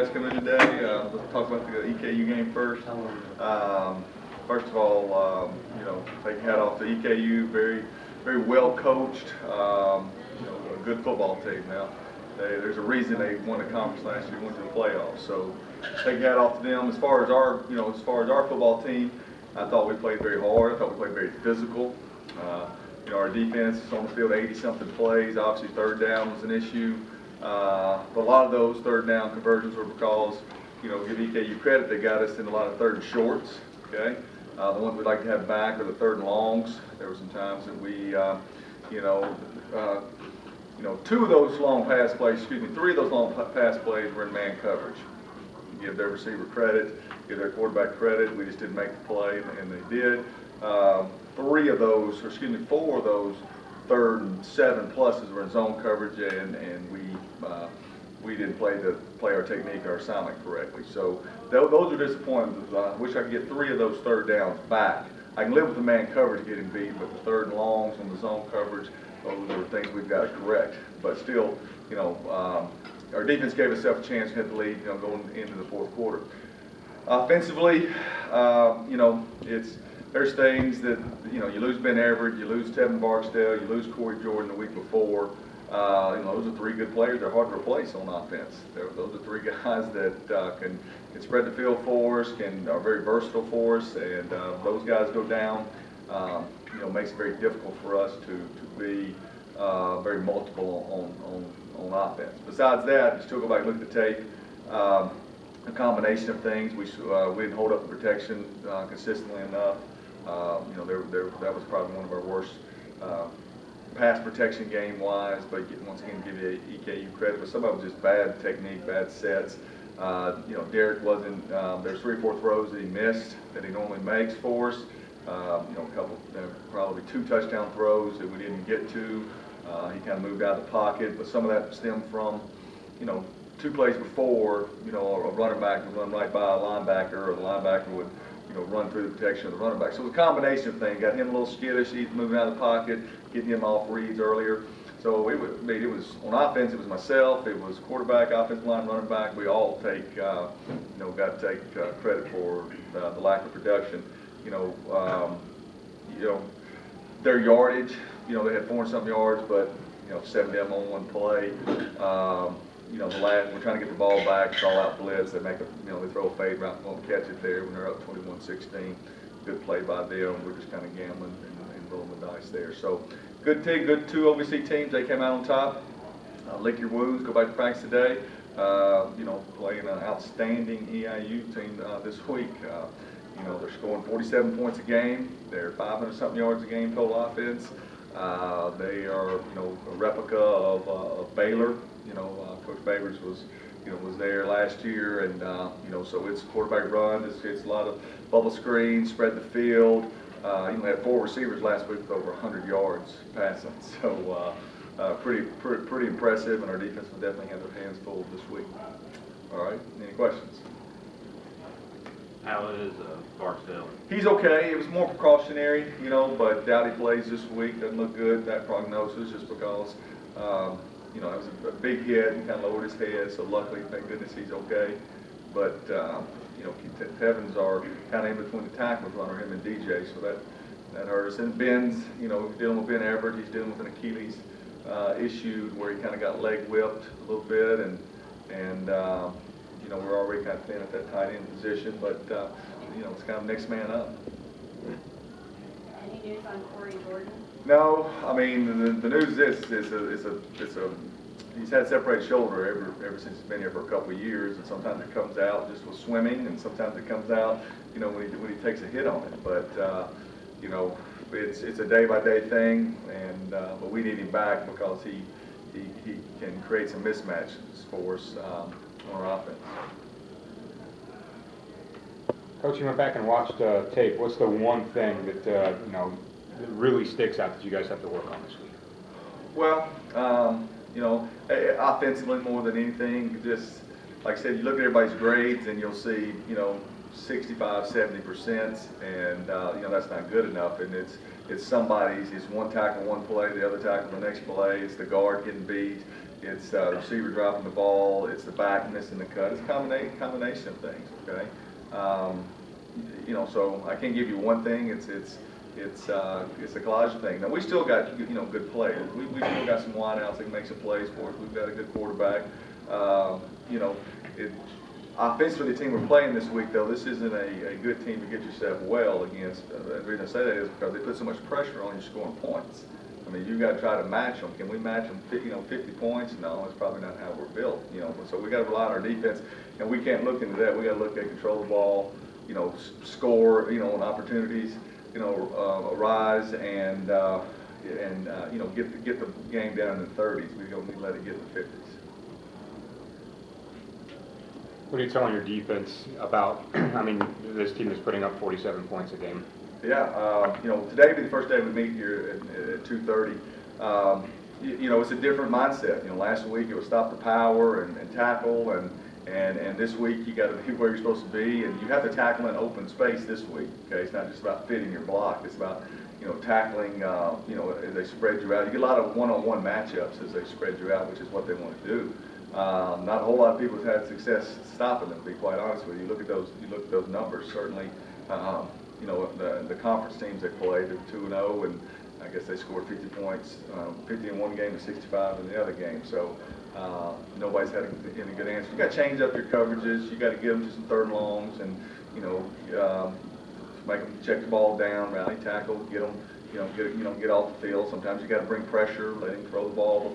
guys coming in today. Let's talk about the EKU game first. First of all, take hat off to EKU. Very well coached. A good football team now. There's a reason they won the conference last year, went to the playoffs. So take hat off to them. As far as our football team, I thought we played very hard. I thought we played very physical. Our defense is on the field 80-something plays. Obviously, third down was an issue. But a lot of those third down conversions were because, give EKU credit, they got us in a lot of third and shorts. Okay, the ones we'd like to have back are the third and longs. There were some times that we, three of those long pass plays were in man coverage. Give their receiver credit, give their quarterback credit. We just didn't make the play, and they did. Four of those third and 7 pluses were in zone coverage, and we didn't play our technique or assignment correctly. So those are disappointments. I wish I could get 3 of those third downs back. I can live with the man coverage getting beat, but the third and longs on the zone coverage, those are things we've got to correct. But still, our defense gave itself a chance to hit the lead, going into the fourth quarter. Offensively, there's things that, you lose Ben Everett, you lose Tevin Barksdale, you lose Corey Jordan the week before. Those are 3 good players. They're hard to replace on offense. Those are 3 guys that can spread the field for us, are very versatile for us, and those guys go down. Makes it very difficult for us to be very multiple on offense. Besides that, you still go back and look at the tape. A combination of things. We didn't hold up the protection consistently enough. That was probably one of our worst pass protection game-wise, but once again, give you EKU credit, but some of it was just bad technique, bad sets. Derek wasn't, there's 3 or 4 throws that he missed that he normally makes for us. Probably 2 touchdown throws that we didn't get to. He kind of moved out of the pocket, but some of that stemmed from, 2 plays before, a running back would run right by a linebacker, or the linebacker would, run through the protection of the running back. So it was a combination of things. Got him a little skittish, he's moving out of the pocket, getting him off reads earlier. So it was on offense, it was myself, it was quarterback, offensive line, running back. We all got to take credit for the lack of production. Their yardage, they had 400-something yards, but 7 of them on 1 play. We're trying to get the ball back, it's all out blitz. They make they throw a fade route, won't catch it there when they're up 21-16. Good play by them. We're just kind of gambling and rolling the dice there. So good team, good 2 OVC teams. They came out on top. Lick your wounds. Go back to practice today. Playing an outstanding EIU team this week. They're scoring 47 points a game. They're 500-something yards a game total offense. They are, a replica of Baylor. Coach Babers was there last year, and so it's quarterback run. It's a lot of bubble screens, spread the field. They had 4 receivers last week with over 100 yards passing. So pretty impressive, and our defense will definitely have their hands full this week. All right, any questions? How is Barksdale? He's okay. It was more precautionary, but doubt he plays this week. Doesn't look good, that prognosis, just because, it was a big hit and kind of lowered his head. So luckily, thank goodness he's okay. But, Tevin's are kind of in between the tackles runner, him and DJ, so that hurt us. And Ben's, dealing with Ben Everett. He's dealing with an Achilles issue where he kind of got leg whipped a little bit, and we're already kind of thin at that tight end position, but it's kind of next man up. Any news on Corey Jordan? No, I mean the news is he's had separated shoulder ever since he's been here for a couple of years, and sometimes it comes out just with swimming, and sometimes it comes out when he takes a hit on it. But it's a day-by-day thing, and but we need him back because he can create some mismatches for us on our offense. Coach, you went back and watched tape. What's the one thing that that really sticks out that you guys have to work on this week? Well, offensively more than anything, just like I said, you look at everybody's grades and you'll see, 65, 70%, and that's not good enough. And it's somebody's. It's one tackle, one play, the other tackle, the next play. It's the guard getting beat. it's the receiver dropping the ball, it's the back missing the cut. It's a combination of things, okay? So I can't give you one thing. It's a collage of things. Now we still got good players. We still got some wideouts that can make some plays for us. We've got a good quarterback. Offensively, the team we're playing this week, though, this isn't a good team to get yourself well against. The reason I say that is because they put so much pressure on you scoring points. I mean, you got to try to match them. Can we match them? 50 points? No, that's probably not how we're built. So we got to rely on our defense, and we can't look into that. We got to look at control the ball, score, on opportunities, arise and get the game down in the 30s. We don't need to let it get in the 50s. What are you telling your defense about, I mean, this team is putting up 47 points a game? Yeah, today will be the first day we meet here at 2:30. It's a different mindset. Last week it was stop the power and tackle, and this week you got to be where you're supposed to be, and you have to tackle in open space this week. Okay, it's not just about fitting your block. It's about tackling. As they spread you out. You get a lot of one-on-one matchups as they spread you out, which is what they want to do. Not a whole lot of people have had success stopping them, to be quite honest with you. You look at those numbers. Certainly, the conference teams they played, they're 2-0, and I guess they scored 50 points, 50 in one game and 65 in the other game. So nobody's had any good answer. You got to change up your coverages. You got to get them to some third and longs, and make them check the ball down, rally tackle, get them. Get off the field. Sometimes you got to bring pressure, let him throw the ball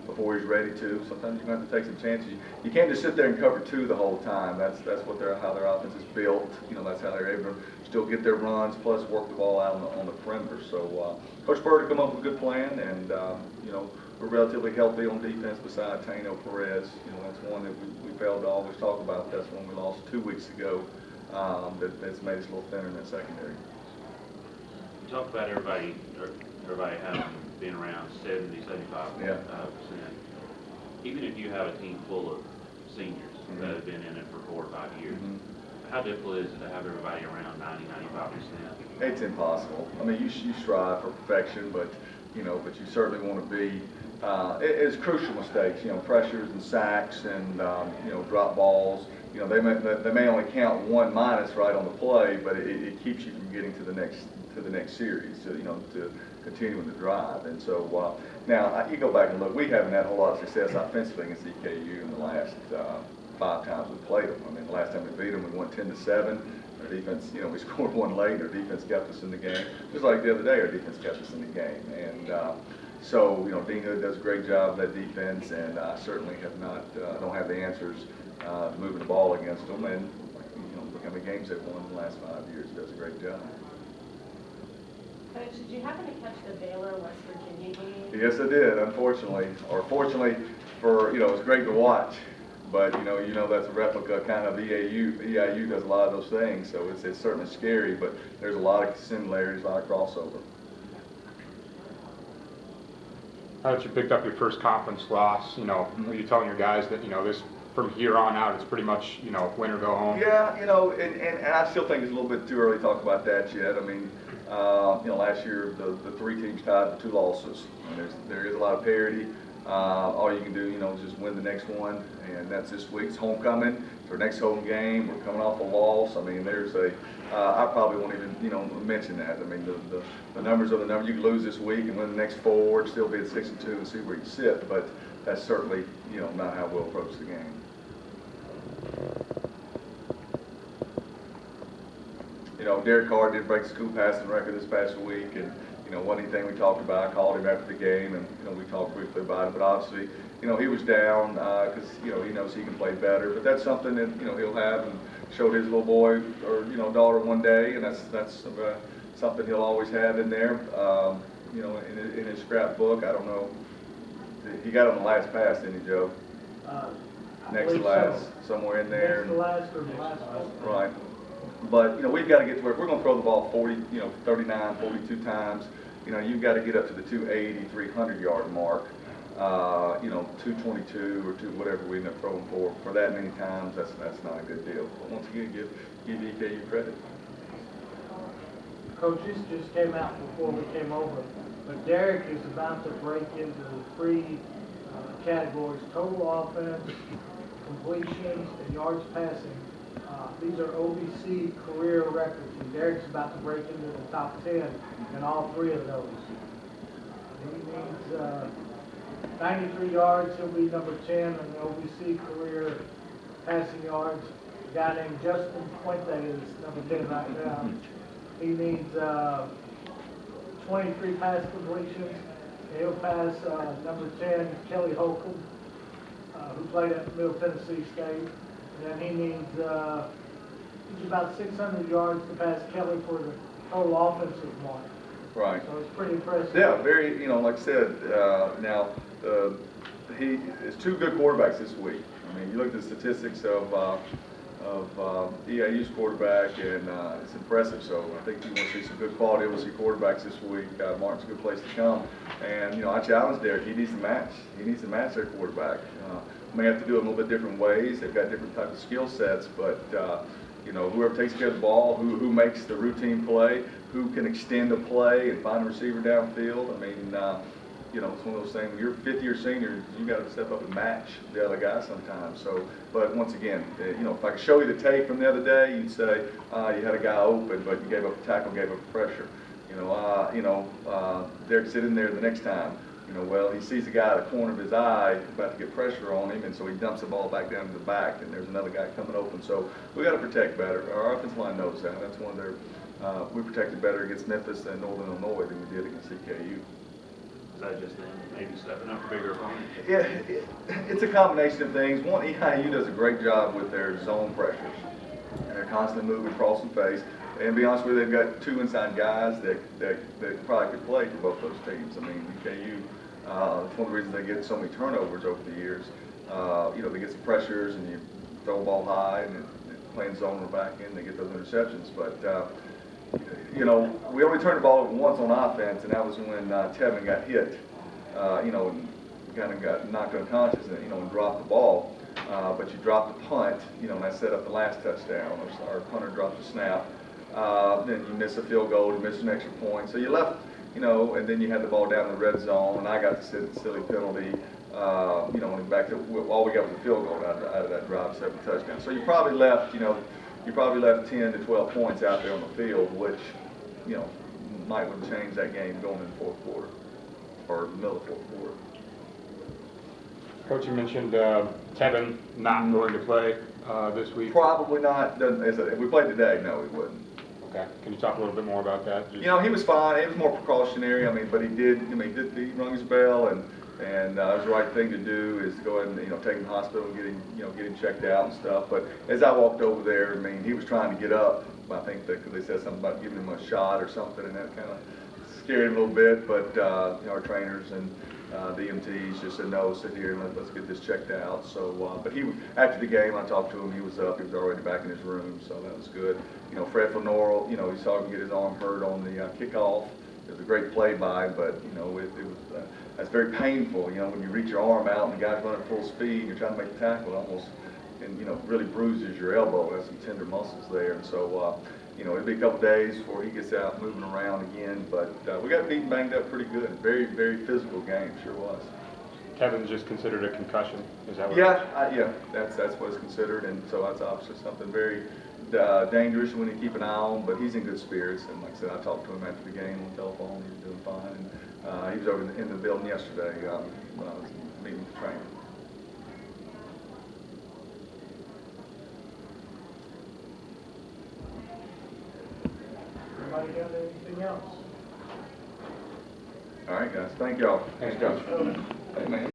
before he's ready to. Sometimes you're going to have to take some chances. You can't just sit there and cover two the whole time. That's what how their offense is built. That's how they're able to still get their runs, plus work the ball out on the perimeter. So Coach Bird come up with a good plan, and we're relatively healthy on defense beside Tano Perez. That's one that we failed to always talk about. That's one we lost 2 weeks ago. That's made us a little thinner in that secondary. You talk about everybody having been around 70, 75%. Even if you have a team full of seniors that have been in it for 4 or 5 years, how difficult is it to have everybody around 90, 95%? It's impossible. I mean, you strive for perfection, but you certainly want to be. It's crucial mistakes, pressures and sacks and drop balls. They may only count 1 minus right on the play, but it keeps you from getting to the next series, to continuing the drive. And so now you go back and look, we haven't had a whole lot of success offensively against EKU in the last 5 times we played them. I mean, the last time we beat them, we won 10-7. Our defense, we scored 1 late. Our defense kept us in the game. Just like the other day, our defense kept us in the game. And so, Dean Hood does a great job of that defense, and I certainly don't have the answers to moving the ball against them. And look how many games they've won in the last 5 years. Does a great job. Coach, did you happen to catch the Baylor-West Virginia game? Yes, I did. Unfortunately, or fortunately, for it's great to watch. But that's a replica kind of EIU. EIU does a lot of those things, so it's certainly scary. But there's a lot of similarities, a lot of crossover. Now that you picked up your first conference loss, are you telling your guys that this from here on out it's pretty much win or go home? Yeah, and I still think it's a little bit too early to talk about that yet. I mean, last year the 3 teams tied for 2 losses, and there is a lot of parity. All you can do, is just win the next one, and that's this week's homecoming. It's our next home game. We're coming off a loss. I mean, I probably won't even mention that. I mean, the numbers are the numbers. You can lose this week and win the next 4, and still be at 6-2 and see where you sit. But that's certainly, not how we'll approach the game. Derek Carr did break the school passing record this past week, and wasn't anything we talked about. I called him after the game, and we talked briefly about it. But obviously, he was down because he knows he can play better. But that's something that he'll have and show his little boy or daughter one day, and that's something he'll always have in there. In his scrapbook. I don't know. He got on the last pass, didn't he, Joe? Next to last, somewhere in there. Next to last or the last one. Right. But, we've got to get to where if we're going to throw the ball 39, 42 times, you've got to get up to the 280, 300-yard mark, 222 or whatever we end up throwing for that many times. That's not a good deal. But once again, give EKU credit. Coach, this just came out before we came over, but Derek is about to break into the free categories: total offense, completions, and yards passing. These are OBC career records, and Derek's about to break into the top 10 in all three of those. He needs 93 yards. He'll be number 10 in the OBC career passing yards. A guy named Justin Puente is number 10 right now. He needs 23 pass completions. He'll pass number 10, Kelly Holcomb, who played at Middle Tennessee State. And then he needs he's about 600 yards to pass Kelly for the total offensive mark. Right. So it's pretty impressive. Yeah, very, like I said, now, he is two good quarterbacks this week. I mean, you look at the statistics of EIU's quarterback, and it's impressive. So I think you want to see some good quality OBC quarterbacks this week. Martin's a good place to come. And, I challenge Derek. He needs to match. He needs to match their quarterback. May have to do it a little bit different ways. They've got different types of skill sets, but whoever takes care of the ball, who makes the routine play, who can extend a play and find a receiver downfield. I mean, it's one of those things. When you're a fifth-year senior, you got to step up and match the other guy sometimes. So, but once again, if I could show you the tape from the other day, you'd say you had a guy open, but you gave up a tackle, gave up pressure. Derek sit in there the next time. Well, he sees a guy at the corner of his eye about to get pressure on him, and so he dumps the ball back down to the back, and there's another guy coming open. So we got to protect better. Our offensive line knows that. That's one of their. We protected better against Memphis and Northern Illinois than we did against EKU. Is that just them maybe stepping up for bigger opponents? Yeah, it's a combination of things. One, EIU does a great job with their zone pressures. And they're constantly moving across the face. And to be honest with you, they've got two inside guys that probably could play for both those teams. I mean, EKU, it's one of the reasons they get so many turnovers over the years. They get some pressures, and you throw the ball high, and playing zone on the back end, they get those interceptions. But we only turned the ball over once on offense, and that was when Tevin got hit, and kind of got knocked unconscious, and dropped the ball. But you dropped the punt, and that set up the last touchdown. Our punter dropped the snap. Then you miss a field goal, you miss an extra point. So you left, and then you had the ball down in the red zone, and I got the silly penalty. When back to all we got was a field goal out of that drive, 7 touchdowns. So you probably left, 10 to 12 points out there on the field, which, might would change that game going in the fourth quarter, or the middle of the fourth quarter. Coach, you mentioned Tevin not going to play this week. Probably not. If we played today, no, we wouldn't. Okay. Can you talk a little bit more about that? He was fine. It was more precautionary. I mean, but he rung his bell, and it was the right thing to do is to go ahead and take him to the hospital and get him checked out and stuff. But as I walked over there, I mean, he was trying to get up. I think because they said something about giving him a shot or something, and that kind of scared him a little bit. But our trainers and the EMTs just said, no, sit here and let's get this checked out. So, but after the game, I talked to him. He was up. He was already back in his room, so that was good. Fred Flanor, he saw him get his arm hurt on the kickoff. It was a great play by, but it was that's very painful. When you reach your arm out and the guy's running full speed, and you're trying to make the tackle, it almost really bruises your elbow. There's some tender muscles there, and so it'll be a couple days before he gets out moving around again. But we got beat and banged up pretty good. Very, very physical game, sure was. Kevin's just considered a concussion. Is that what? Yeah, that's what it's considered, and so that's obviously something very dangerous when you keep an eye on. But he's in good spirits, and like I said, I talked to him after the game on the telephone. He was doing fine, and he was over in the building yesterday when I was meeting with the trainer. Anybody got anything else? All right, guys. Thank y'all. Thanks, Coach. Hey, man.